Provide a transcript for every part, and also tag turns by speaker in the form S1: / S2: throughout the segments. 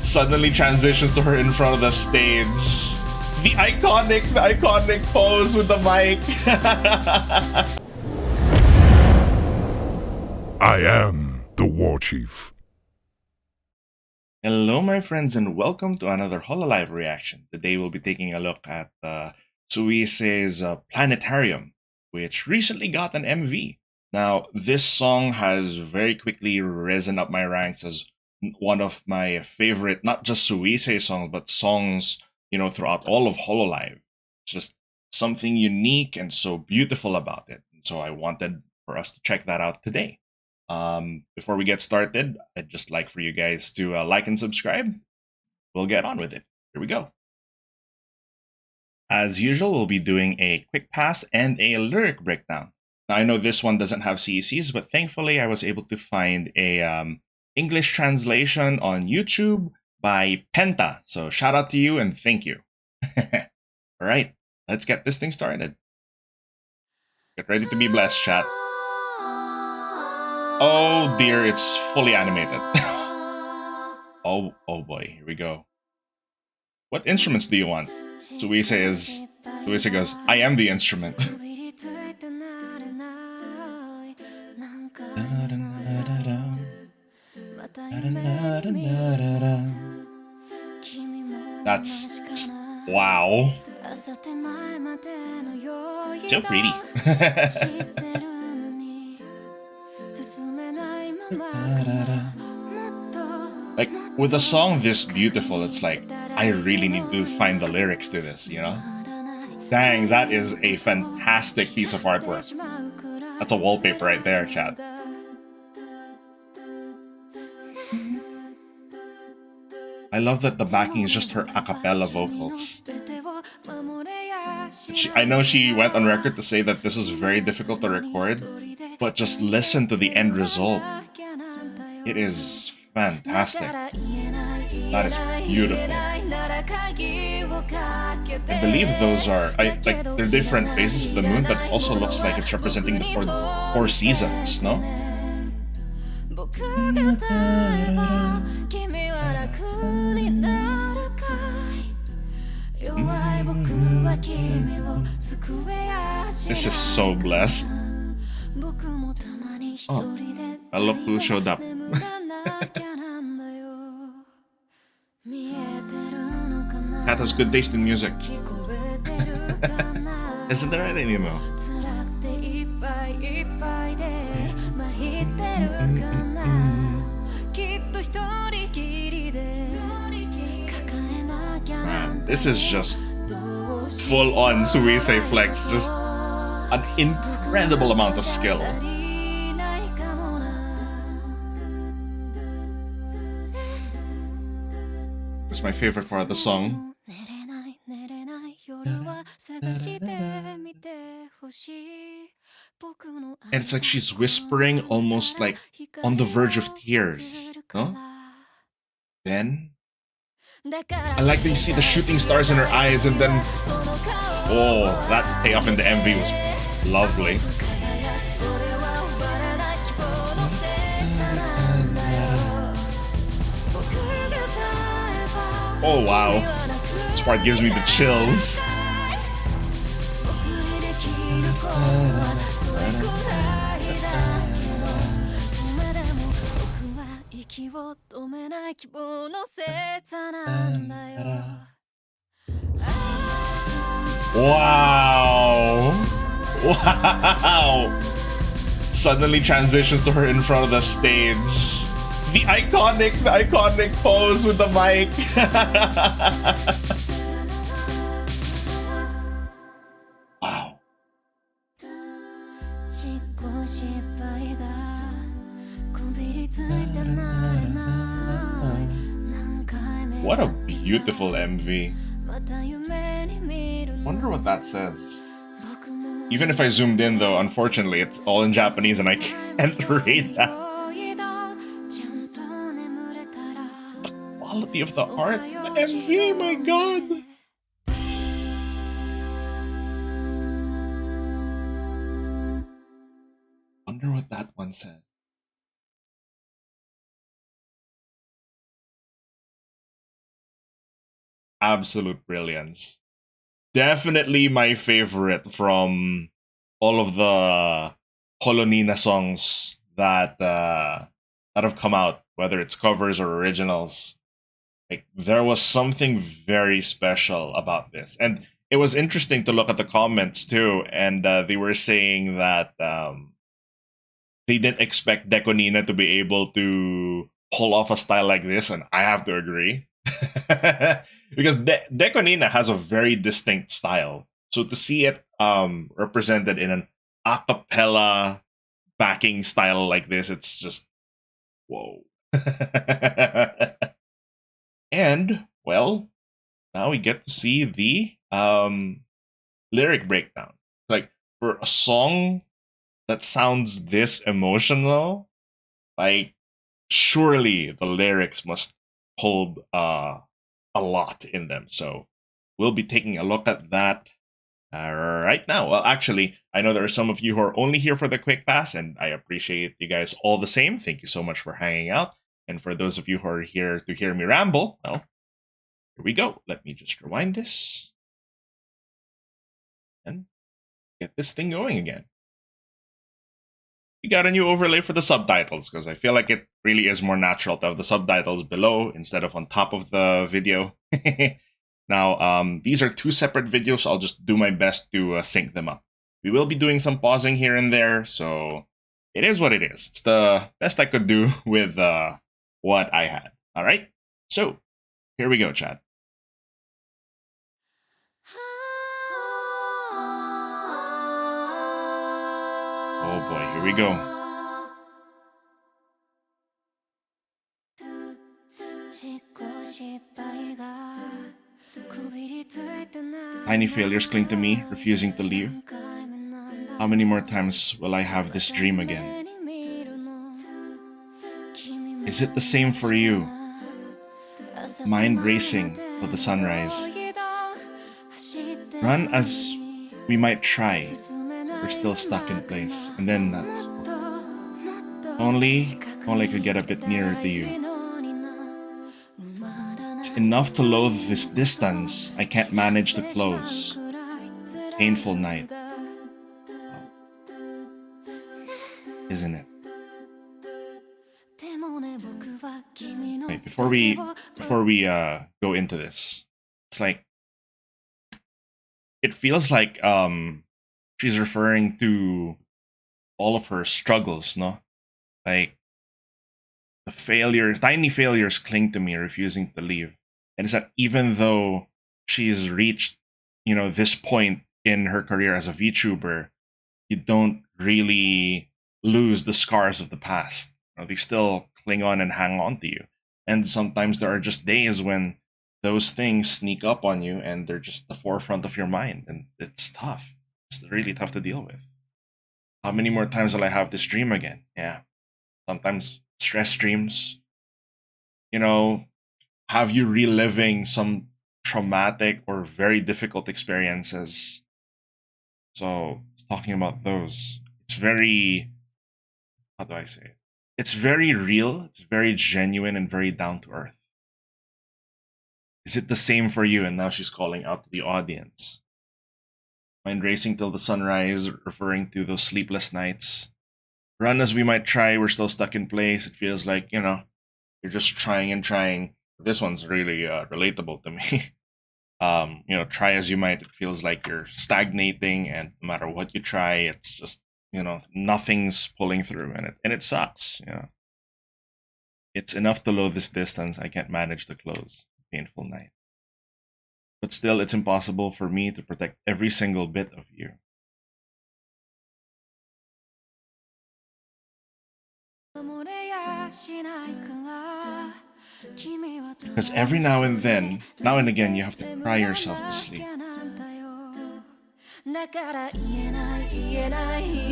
S1: Suddenly transitions to her in front of the stage. The iconic pose with the mic.
S2: I am the War Chief.
S1: Hello, my friends, and welcome to another Hololive reaction. Today we'll be taking a look at Suisei's Planetarium, which recently got an MV. Now, this song has very quickly risen up my ranks as one of my favorite, not just Suisei songs, but songs, throughout all of Hololive. It's just something unique and so beautiful about it. And so I wanted for us to check that out today. Before we get started, I'd just like for you guys to like and subscribe. We'll get on with it. Here we go. As usual, we'll be doing a quick pass and a lyric breakdown. Now, I know this one doesn't have CECs, but thankfully I was able to find a English translation on YouTube by Penta. So shout out to you and thank you. All right, let's get this thing started. Get ready to be blessed, chat. Oh dear, it's fully animated. oh boy, here we go. What instruments do you want? Suisei goes, I am the instrument. That's just, wow. So pretty. Like, with a song this beautiful, it's like, I really need to find the lyrics to this, Dang, that is a fantastic piece of artwork. That's a wallpaper right there, chat. I love that the backing is just her acapella vocals. I know she went on record to say that this is very difficult to record, but just listen to the end result. It is fantastic. That is beautiful. I believe those are they're different phases of the moon, but also looks like it's representing the four seasons, no? This is so blessed. Oh, I love who showed up. Kat has good taste in music. Isn't there right anymore? Man, this is just full-on Suisei flex, just an incredible amount of skill. It's my favorite part of the song. And it's like she's whispering, almost like on the verge of tears, no? Then I like that you see the shooting stars in her eyes, and then oh, that payoff in the MV was lovely. Oh wow, this part gives me the chills. Wow! Wow! Suddenly transitions to her in front of the stage. The iconic pose with the mic. Wow. What a beautiful MV. Wonder what that says. Even if I zoomed in though, unfortunately it's all in Japanese and I can't read that. The quality of the art, the MV, my god! Wonder what that one says. absolute brilliance. Definitely my favorite from all of the Holonina songs that have come out, whether it's covers or originals. Like, there was something very special about this, and it was interesting to look at the comments too. And they were saying that they didn't expect DECO Nina to be able to pull off a style like this, and I have to agree. Because DECO Nina has a very distinct style. So to see it represented in an a cappella backing style like this, it's just whoa. And well, now we get to see the lyric breakdown. Like, for a song that sounds this emotional, like, surely the lyrics must hold a lot in them. So we'll be taking a look at that right now. Well, actually, I know there are some of you who are only here for the quick pass, and I appreciate you guys all the same. Thank you so much for hanging out. And for those of you who are here to hear me ramble, well, here we go. Let me just rewind this and get this thing going again. We got a new overlay for the subtitles because I feel like it really is more natural to have the subtitles below instead of on top of the video. Now, these are two separate videos, so I'll just do my best to sync them up. We will be doing some pausing here and there, so it is what it is. It's the best I could do with what I had. All right, so here we go, chat. Oh boy, here we go. Tiny failures cling to me, refusing to leave. How many more times will I have this dream again? Is it the same for you? Mind racing till the sunrise. Run as we might try, we're still stuck in place. And then that's only I could get a bit nearer to you. It's enough to loathe this distance I can't manage to close. Painful night. Isn't it? Wait, before we go into this, it's like, it feels like she's referring to all of her struggles, no? Like, the failures, tiny failures cling to me, refusing to leave. And it's that even though she's reached, this point in her career as a VTuber, you don't really lose the scars of the past. They still cling on and hang on to you. And sometimes there are just days when those things sneak up on you and they're just the forefront of your mind. And it's tough. It's really tough to deal with. How many more times will I have this dream again? Yeah. Sometimes stress dreams, have you reliving some traumatic or very difficult experiences. So it's talking about those. It's very, how do I say it? It's very real, it's very genuine, and very down to earth. Is it the same for you? And now she's calling out to the audience. Mind racing till the sunrise, referring to those sleepless nights. Run as we might try, we're still stuck in place. It feels like, you're just trying and trying. This one's really relatable to me. Try as you might, it feels like you're stagnating, and no matter what you try, it's just, nothing's pulling through, and it sucks. It's enough to load this distance I can't manage to close. Painful night. But still, it's impossible for me to protect every single bit of you. Because every now and again, you have to cry yourself to sleep.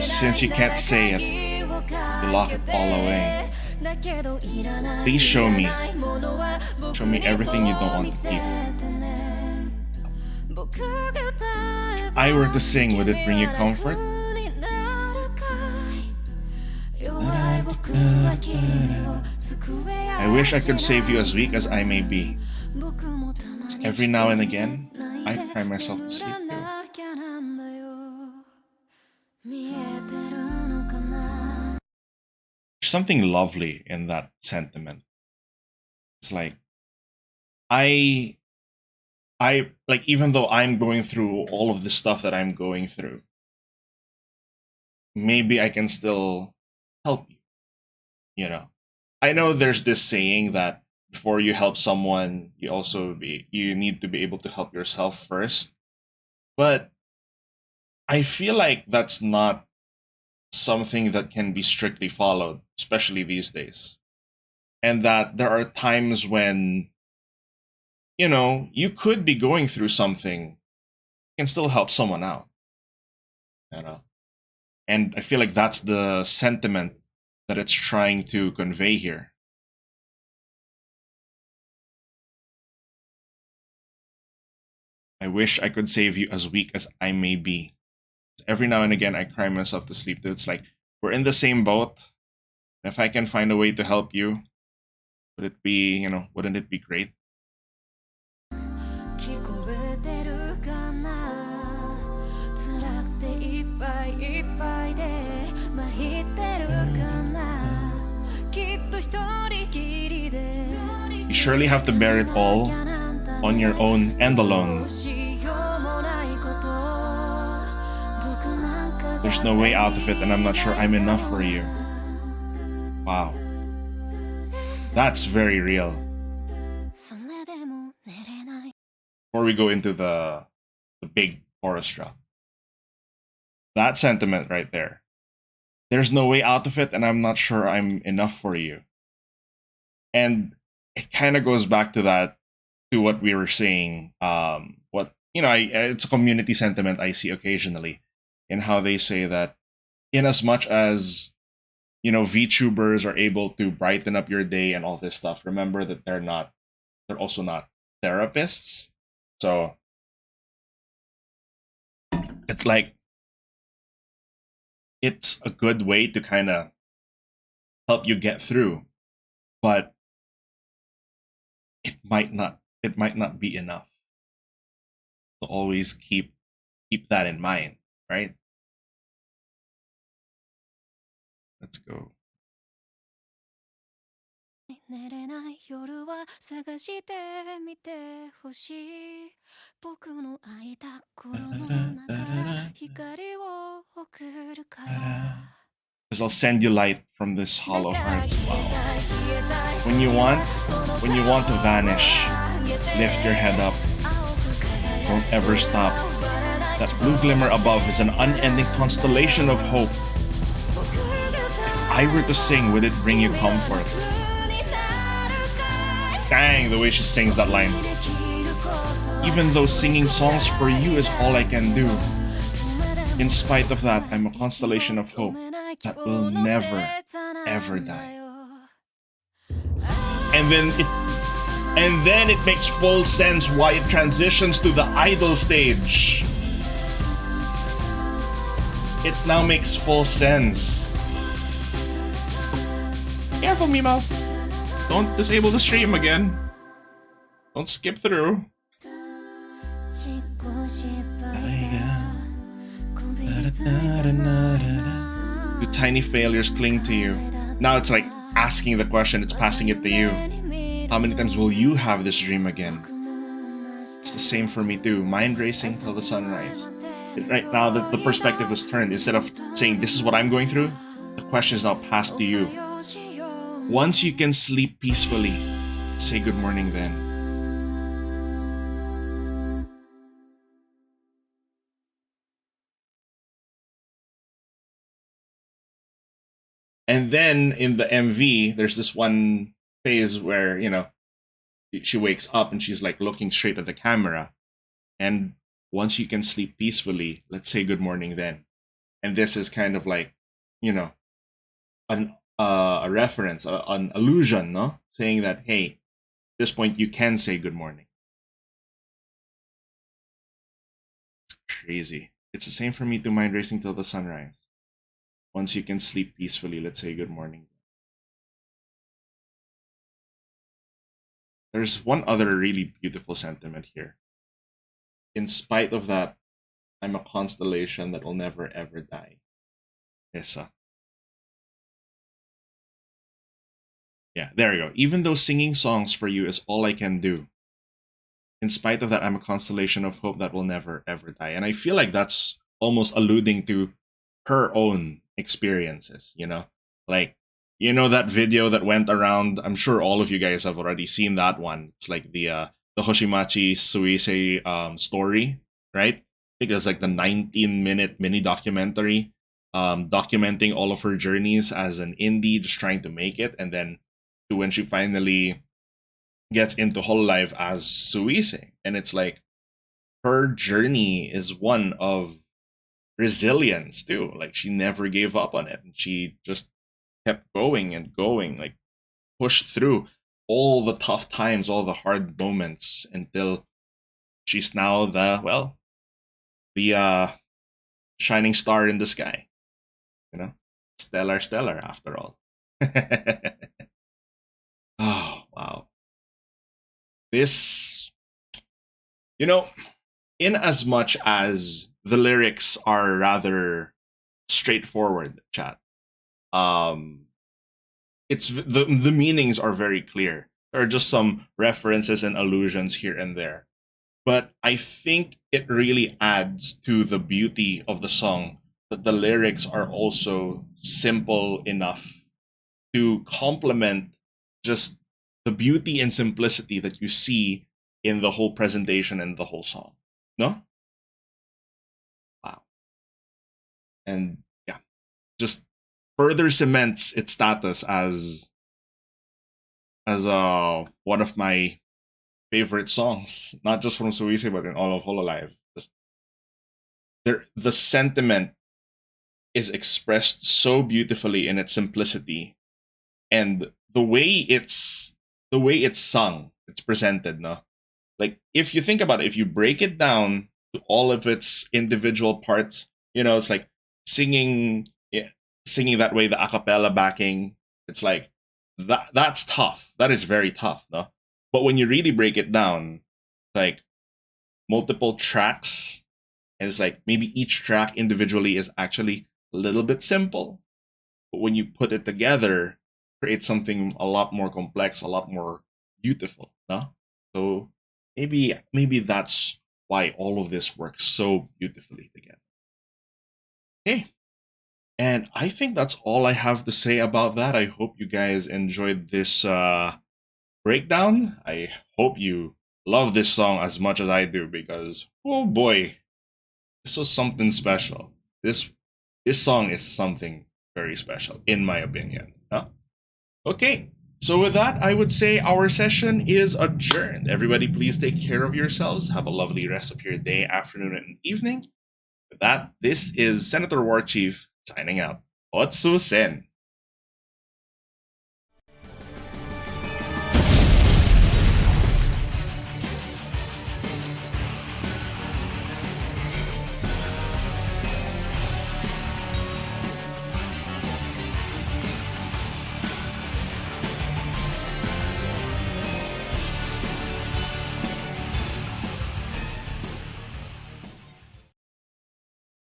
S1: Since you can't say it, you lock it all away. Please show me everything you don't want to keep. If I were to sing, would it bring you comfort? I wish I could save you as weak as I may be. Every now and again, I cry myself to sleep too. There's something lovely in that sentiment. It's like, I like, even though I'm going through all of the stuff that I'm going through, maybe I can still help you. You know, I know there's this saying that before you help someone, you need to be able to help yourself first. But I feel like that's not something that can be strictly followed, especially these days. And that there are times when, you could be going through something, you can still help someone out. And I feel like that's the sentiment that it's trying to convey here. I wish I could save you as weak as I may be. Every now and again, I cry myself to sleep. It's like, we're in the same boat. If I can find a way to help you, wouldn't it be great? You surely have to bear it all on your own and alone. There's no way out of it, and I'm not sure I'm enough for you. Wow. That's very real. Before we go into the big chorus drop, that sentiment right there. There's no way out of it, and I'm not sure I'm enough for you. And it kind of goes back to what we were saying. It's a community sentiment I see occasionally, in how they say that, in as much as VTubers are able to brighten up your day and all this stuff, remember that they're also not therapists. So it's like, it's a good way to kind of help you get through, but it might not be enough. So always keep that in mind, right? Let's go. Because I'll send you light from this hollow heart. Wow. When you want to vanish, lift your head up. Don't ever stop. That blue glimmer above is an unending constellation of hope. If I were to sing, would it bring you comfort? Dang, the way she sings that line. Even though singing songs for you is all I can do, in spite of that, I'm a constellation of hope that will never, ever die. And then it makes full sense why it transitions to the idol stage. It now makes full sense. Careful, Mimo. Don't disable the stream again. Don't skip through. The tiny failures cling to you. Now it's like asking the question, it's passing it to you. How many times will you have this dream again? It's the same for me too. Mind racing till the sunrise. Right now that the perspective was turned, instead of saying this is what I'm going through, the question is now passed to you. Once you can sleep peacefully, say good morning then. And then in the MV, there's this one phase where, she wakes up and she's like looking straight at the camera. And once you can sleep peacefully, let's say good morning then. And this is kind of like, a reference, an allusion, no? Saying that, hey, at this point you can say good morning. It's crazy. It's the same for me to mind racing till the sunrise. Once you can sleep peacefully, let's say good morning. there's one other really beautiful sentiment here. In spite of that, I'm a constellation that will never ever die. Esa. Yeah, there you go. Even though singing songs for you is all I can do, in spite of that, I'm a constellation of hope that will never ever die. And I feel like that's almost alluding to her own experiences, you know? Like, you know that video that went around, I'm sure all of you guys have already seen that one. It's like the Hoshimachi Suisei story, right? I think it's like the 19-minute mini documentary documenting all of her journeys as an indie, just trying to make it, and then to when she finally gets into Hololive as Suisei. And it's like her journey is one of resilience too. Like she never gave up on it. And she just kept going and going, like pushed through all the tough times, all the hard moments until she's now the shining star in the sky. You know? Stellar after all. Oh, wow. This, you know, in as much as the lyrics are rather straightforward, chat, it's the meanings are very clear. There are just some references and allusions here and there, but I think it really adds to the beauty of the song that the lyrics are also simple enough to complement just the beauty and simplicity that you see in the whole presentation and the whole song. No? Wow. And yeah, just further cements its status as one of my favorite songs, not just from Suisei but in all of Hololive. Just the sentiment is expressed so beautifully in its simplicity, and the way it's sung, it's presented, no? Like if you think about it, if you break it down to all of its individual parts, you know, it's like singing that way, the acapella backing, it's like that's tough. That is very tough, no? But when you really break it down, like multiple tracks, and it's like maybe each track individually is actually a little bit simple, but when you put it together, create something a lot more complex, a lot more beautiful, no? So maybe that's why all of this works so beautifully together. Okay. And I think that's all I have to say about that. I hope you guys enjoyed this breakdown. I hope you love this song as much as I do, because oh boy, this was something special. This song is something very special, in my opinion. Huh? Okay, so with that, I would say our session is adjourned. Everybody, please take care of yourselves. Have a lovely rest of your day, afternoon, and evening. With that, this is Senator War Chief signing out. Otsu Sen.